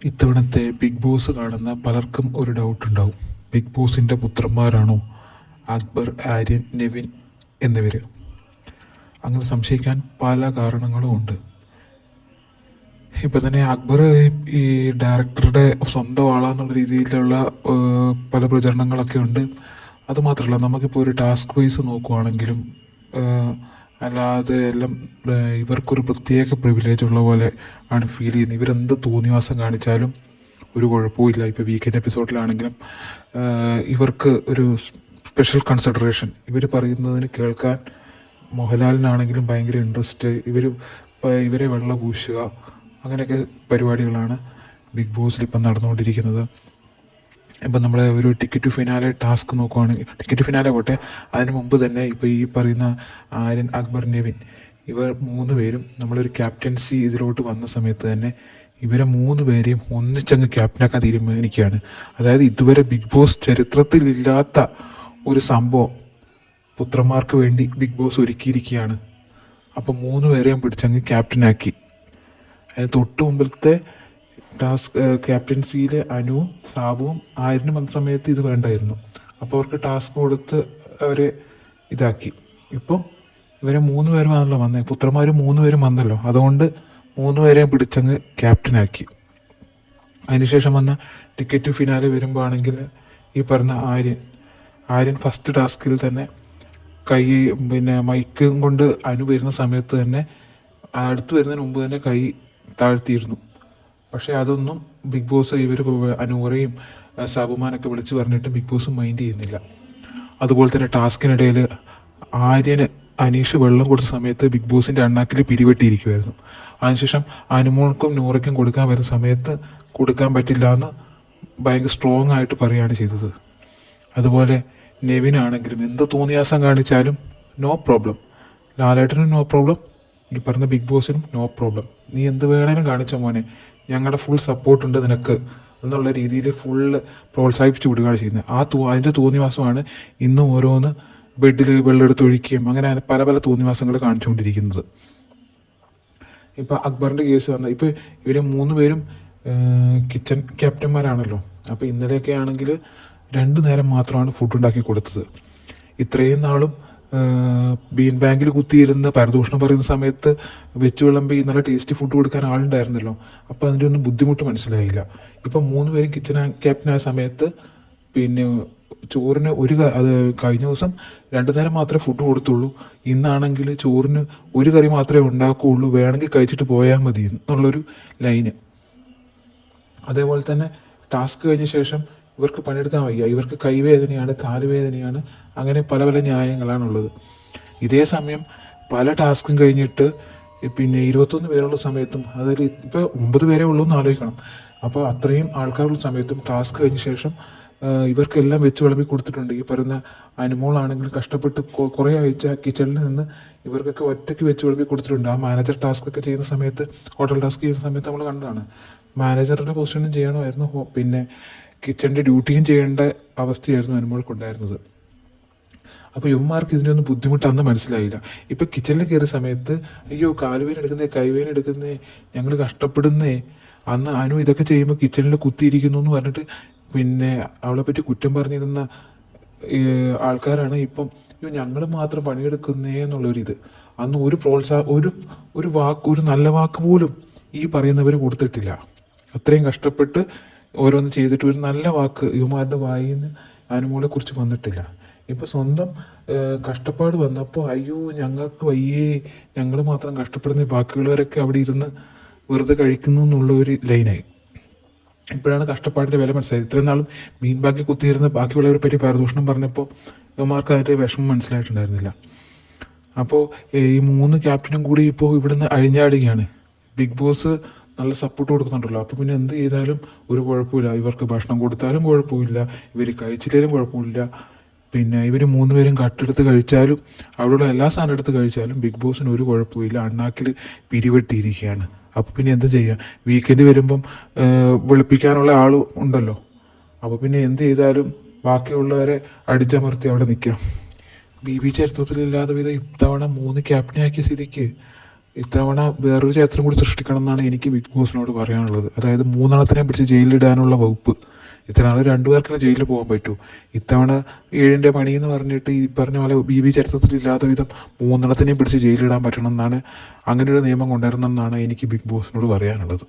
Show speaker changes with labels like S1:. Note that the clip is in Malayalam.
S1: ഇത്തവണത്തെ ബിഗ് ബോസ് കാണുന്ന പലർക്കും ഒരു ഡൗട്ടുണ്ടാവും. ബിഗ് ബോസിൻ്റെ പുത്രന്മാരാണോ അക്ബർ, ആര്യൻ, നെവിൻ എന്നിവർ? അങ്ങനെ സംശയിക്കാൻ പല കാരണങ്ങളും ഉണ്ട്. ഇപ്പം തന്നെ അക്ബർ ഈ ഡയറക്ടറുടെ സ്വന്തം ആളാന്നുള്ള രീതിയിലുള്ള പല പ്രചരണങ്ങളൊക്കെ ഉണ്ട്. അതുമാത്രമല്ല, നമുക്കിപ്പോൾ ഒരു ടാസ്ക് വൈസ് നോക്കുവാണെങ്കിലും അല്ലാതെ എല്ലാം ഇവർക്കൊരു പ്രത്യേക പ്രിവിലേജ് ഉള്ള പോലെ ആണ് ഫീൽ ചെയ്യുന്നത്. ഇവരെന്ത് തോന്നിവാസം കാണിച്ചാലും ഒരു കുഴപ്പമില്ല. ഇപ്പോൾ വീക്കെൻഡ് എപ്പിസോഡിലാണെങ്കിലും ഇവർക്ക് ഒരു സ്പെഷ്യൽ കൺസിഡറേഷൻ. ഇവർ പറയുന്നതിന് കേൾക്കാൻ മോഹൻലാലിനാണെങ്കിലും ഭയങ്കര ഇൻട്രസ്റ്റ്. ഇവരെ വെള്ളം പൂശുക, അങ്ങനെയൊക്കെ പരിപാടികളാണ് ബിഗ് ബോസിൽ ഇപ്പം നടന്നുകൊണ്ടിരിക്കുന്നത്. ഇപ്പം നമ്മൾ ഒരു ടിക്കറ്റ് ടു ഫിനാലെ ടാസ്ക് നോക്കുവാണെങ്കിൽ, ടിക്കറ്റ് ഫിനാലെ പോട്ടെ, അതിന് മുമ്പ് തന്നെ ഇപ്പോൾ ഈ പറയുന്ന ആര്യൻ, അക്ബർ, നെവിൻ, ഇവർ 3 പേരും നമ്മളൊരു ക്യാപ്റ്റൻസി ഇതിലോട്ട് വന്ന സമയത്ത് തന്നെ ഇവരെ 3 പേരെയും ഒന്നിച്ചങ്ങ് ക്യാപ്റ്റനാക്കാൻ തീരുമാനിക്കുകയാണ്. അതായത് ഇതുവരെ ബിഗ് ബോസ് ചരിത്രത്തിലില്ലാത്ത ഒരു സംഭവം പുത്രന്മാർക്ക് വേണ്ടി ബിഗ് ബോസ് ഒരുക്കിയിരിക്കുകയാണ്. അപ്പം 3 പേരെയും പിടിച്ചങ്ങ് ക്യാപ്റ്റനാക്കി. അതിന് തൊട്ട് മുമ്പിലത്തെ ടാസ്ക് ക്യാപ്റ്റൻസിയിൽ അനുവും സാബുവും ആര്യനും വന്ന സമയത്ത് ഇത് വേണ്ടായിരുന്നു. അപ്പോൾ അവർക്ക് ടാസ്ക് കൊടുത്ത് അവരെ ഇതാക്കി. ഇപ്പം ഇവരെ 3 പേരുമാണല്ലോ വന്നത്, പുത്രന്മാർ 3 പേരും വന്നല്ലോ. അതുകൊണ്ട് 3 പേരെയും പിടിച്ചങ്ങ് ക്യാപ്റ്റനാക്കി. അതിനുശേഷം വന്ന ടിക്കറ്റ് ഫിനാലെ വരുമ്പോൾ ആണെങ്കിൽ ഈ പറഞ്ഞ ആര്യൻ ഫസ്റ്റ് ടാസ്കിൽ തന്നെ മൈക്കും കൊണ്ട് അനു വരുന്ന സമയത്ത് തന്നെ അടുത്ത് വരുന്നതിന് മുമ്പ് തന്നെ കൈ താഴ്ത്തിയിരുന്നു. പക്ഷേ അതൊന്നും ബിഗ് ബോസ് ഇവർ അനൂറയും സാബുമാനൊക്കെ വിളിച്ച് പറഞ്ഞിട്ട് ബിഗ് ബോസ് മൈൻഡ് ചെയ്യുന്നില്ല. അതുപോലെ തന്നെ ടാസ്കിനിടയിൽ ആര്യന് അനീഷ് വെള്ളം കൊടുത്ത സമയത്ത് ബിഗ് ബോസിൻ്റെ അണ്ണാക്കിൽ പിരിവെട്ടിയിരിക്കുമായിരുന്നു. അതിനുശേഷം അനുമോൾക്കും നൂറയ്ക്കും കൊടുക്കാൻ വരുന്ന സമയത്ത് കൊടുക്കാൻ പറ്റില്ല എന്ന് ഭയങ്കര സ്ട്രോങ് ആയിട്ട് പറയുകയാണ് ചെയ്തത്. അതുപോലെ നെവിനാണെങ്കിലും എന്ത് തോന്നിയാസം കാണിച്ചാലും നോ പ്രോബ്ലം. ലാലേട്ടനും നോ പ്രോബ്ലം, ഈ പറഞ്ഞ ബിഗ് ബോസിനും നോ പ്രോബ്ലം. നീ എന്ത് വേണേലും കാണിച്ച മോനെ, ഞങ്ങളുടെ ഫുൾ സപ്പോർട്ടുണ്ട് നിനക്ക് എന്നുള്ള രീതിയിൽ ഫുള്ള് പ്രോത്സാഹിപ്പിച്ച് വിടുകയാണ് ചെയ്യുന്നത്. അതിൻ്റെ തോന്നിവാസമാണ് ഇന്നും ഓരോന്ന് ബെഡിൽ വെള്ളമെടുത്ത് ഒഴിക്കുകയും അങ്ങനെ പല പല തോന്നിവാസങ്ങൾ കാണിച്ചുകൊണ്ടിരിക്കുന്നത്. ഇപ്പോൾ അക്ബറിൻ്റെ കേസ് വന്ന ഇപ്പോൾ ഇവർ 3 പേരും കിച്ചൺ ക്യാപ്റ്റന്മാരാണല്ലോ. അപ്പോൾ ഇന്നലെയൊക്കെ ആണെങ്കിൽ 2 നേരം മാത്രമാണ് ഫുഡ് ഉണ്ടാക്കി കൊടുത്തത്. ഇത്രയും നാളും ബീൻ ബാങ്കിൽ കുത്തിയിരുന്ന് പരദൂഷണം പറയുന്ന സമയത്ത് വെച്ച് വിളമ്പി നല്ല ടേസ്റ്റി ഫുഡ് കൊടുക്കാൻ ആളുണ്ടായിരുന്നല്ലോ. അപ്പോൾ അതിൻ്റെ ഒന്നും ബുദ്ധിമുട്ട് മനസ്സിലായില്ല. ഇപ്പം 3 പേരും കിച്ചൺ ക്യാപ്റ്റനായ സമയത്ത് ചോറിന് അത് കഴിഞ്ഞ ദിവസം 2 നേരം മാത്രമേ ഫുഡ് കൊടുത്തുള്ളൂ. ഇന്നാണെങ്കിൽ ചോറിന് ഒരു കറി മാത്രമേ ഉണ്ടാക്കുകയുള്ളൂ, വേണമെങ്കിൽ കഴിച്ചിട്ട് പോയാൽ മതി എന്നുള്ളൊരു ലൈന്. അതേപോലെ തന്നെ ടാസ്ക് കഴിഞ്ഞ ശേഷം ഇവർക്ക് പണിയെടുക്കാൻ വയ്യ, ഇവർക്ക് കൈവേദനയാണ്, കാലുവേദനയാണ്, അങ്ങനെ പല പല ന്യായങ്ങളാണുള്ളത്. ഇതേ സമയം പല ടാസ്കും കഴിഞ്ഞിട്ട് 21 പേരുള്ള സമയത്തും, അതിൽ ഇപ്പോൾ 9 പേരേ ഉള്ളൂ എന്ന് ആലോചിക്കണം. അപ്പോൾ അത്രയും ആൾക്കാരുള്ള സമയത്തും ടാസ്ക് കഴിഞ്ഞ ശേഷം ഇവർക്കെല്ലാം വെച്ച് വിളമ്പി കൊടുത്തിട്ടുണ്ട്. ഈ പറയുന്ന അനുമോളാണെങ്കിൽ കഷ്ടപ്പെട്ട് കുറേ ആഴ്ച കിച്ചണിൽ നിന്ന് ഇവർക്കൊക്കെ ഒറ്റയ്ക്ക് വെച്ച് വിളമ്പി കൊടുത്തിട്ടുണ്ട്. ആ മാനേജർ ടാസ്ക് ഒക്കെ ചെയ്യുന്ന സമയത്ത്, ഹോട്ടൽ ടാസ്ക് ചെയ്യുന്ന സമയത്ത് നമ്മൾ കണ്ടതാണ്. മാനേജറുടെ പൊസിഷനും ചെയ്യണമായിരുന്നു, കിച്ചണിൻ്റെ ഡ്യൂട്ടിയും ചെയ്യേണ്ട അവസ്ഥയായിരുന്നു അനുമോൾക്കുണ്ടായിരുന്നത്. അപ്പോൾ യുവമാർക്ക് ഇതിൻ്റെ ഒന്നും ബുദ്ധിമുട്ട് അന്ന് മനസ്സിലായില്ല. ഇപ്പോൾ കിച്ചണിൽ കയറിയ സമയത്ത് അയ്യോ കാലുവേന എടുക്കുന്നേ, കൈവേന എടുക്കുന്നേ, ഞങ്ങൾ കഷ്ടപ്പെടുന്നേ, അന്ന് അനു ഇതൊക്കെ ചെയ്യുമ്പോൾ കിച്ചണിൽ കുത്തിയിരിക്കുന്നു എന്ന് പറഞ്ഞിട്ട് അവളെ പറ്റി കുറ്റം പറഞ്ഞിരുന്ന ആൾക്കാരാണ് ഇപ്പം ഞങ്ങൾ മാത്രം പണിയെടുക്കുന്നേ എന്നുള്ളൊരിത്. അന്ന് ഒരു നല്ല വാക്ക് പോലും ഈ പറയുന്നവർ കൊടുത്തിട്ടില്ല. അത്രയും കഷ്ടപ്പെട്ട് ഓരോന്ന് ചെയ്തിട്ട് ഒരു നല്ല വാക്ക് യുവമാരുടെ വായിൽ നിന്ന് അനുമോളെ കുറിച്ച് വന്നിട്ടില്ല. ഇപ്പോൾ സ്വന്തം കഷ്ടപ്പാട് വന്നപ്പോൾ അയ്യോ ഞങ്ങൾക്ക് വയ്യേ, ഞങ്ങൾ മാത്രം കഷ്ടപ്പെടുന്ന, ബാക്കിയുള്ളവരൊക്കെ അവിടെ ഇരുന്ന് വെറുതെ കഴിക്കുന്നു എന്നുള്ള ഒരു ലൈനായി. ഇപ്പോഴാണ് കഷ്ടപ്പാടിൻ്റെ വില മനസ്സിലായത്. ഇത്രയും നാളും മീൻ ബാക്കി കുത്തിയിരുന്ന് ബാക്കിയുള്ളവരെ പറ്റി പരദൂഷണം പറഞ്ഞപ്പോൾ യുവമാർക്ക് അതിൻ്റെ വിഷമം മനസ്സിലായിട്ടുണ്ടായിരുന്നില്ല. അപ്പോൾ ഈ 3 ക്യാപ്റ്റനും കൂടി ഇപ്പോൾ ഇവിടുന്ന് അഴിഞ്ഞാടുകയാണ്. ബിഗ് ബോസ് നല്ല സപ്പോർട്ട് കൊടുക്കുന്നുണ്ടല്ലോ. അപ്പോൾ പിന്നെ എന്ത് ചെയ്താലും ഒരു കുഴപ്പമില്ല. ഇവർക്ക് ഭക്ഷണം കൊടുത്താലും കുഴപ്പമില്ല, ഇവർ കഴിച്ചില്ലെങ്കിലും കുഴപ്പമില്ല. ഇവർ 3 പേരും കട്ടെടുത്ത് കഴിച്ചാലും അവിടെയുള്ള എല്ലാ സാധനം എടുത്ത് കഴിച്ചാലും ബിഗ് ബോസിന് ഒരു കുഴപ്പമില്ല, അണ്ണാക്കിൽ പിരിവെട്ടിയിരിക്കുകയാണ്. അപ്പോൾ പിന്നെ എന്ത് ചെയ്യുക? വീക്കെൻഡ് വരുമ്പം വെളുപ്പിക്കാനുള്ള ആൾ ഉണ്ടല്ലോ. അപ്പോൾ പിന്നെ എന്ത് ചെയ്താലും ബാക്കിയുള്ളവരെ അടിച്ചമർത്തി അവിടെ നിൽക്കാം. ബി ചരിത്രത്തിലില്ലാതെ വിധം ഇത്തവണ 3 ക്യാപ്റ്റനാക്കിയ സ്ഥിതിക്ക് ഇത്തവണ വേറൊരു ചരിത്രം കൂടി സൃഷ്ടിക്കണം എന്നാണ് എനിക്ക് ബിഗ് ബോസിനോട് പറയാനുള്ളത്. അതായത് 3 പിടിച്ച് ജയിലിലിടാനുള്ള വകുപ്പ്. ഇത്ര നാൾ 2 പേർക്കല്ലേ ജയിലിൽ പോകാൻ പറ്റൂ. ഇത്തവണ 7ൻ്റെ പണി എന്ന് പറഞ്ഞിട്ട് ഈ പറഞ്ഞ പോലെ BB ചരിത്രത്തിലില്ലാത്ത വിധം 3 പിടിച്ച് ജയിലിടാൻ പറ്റണം എന്നാണ്, അങ്ങനെ ഒരു നിയമം കൊണ്ടുവരണം എന്നാണ് എനിക്ക് ബിഗ് ബോസിനോട് പറയാനുള്ളത്.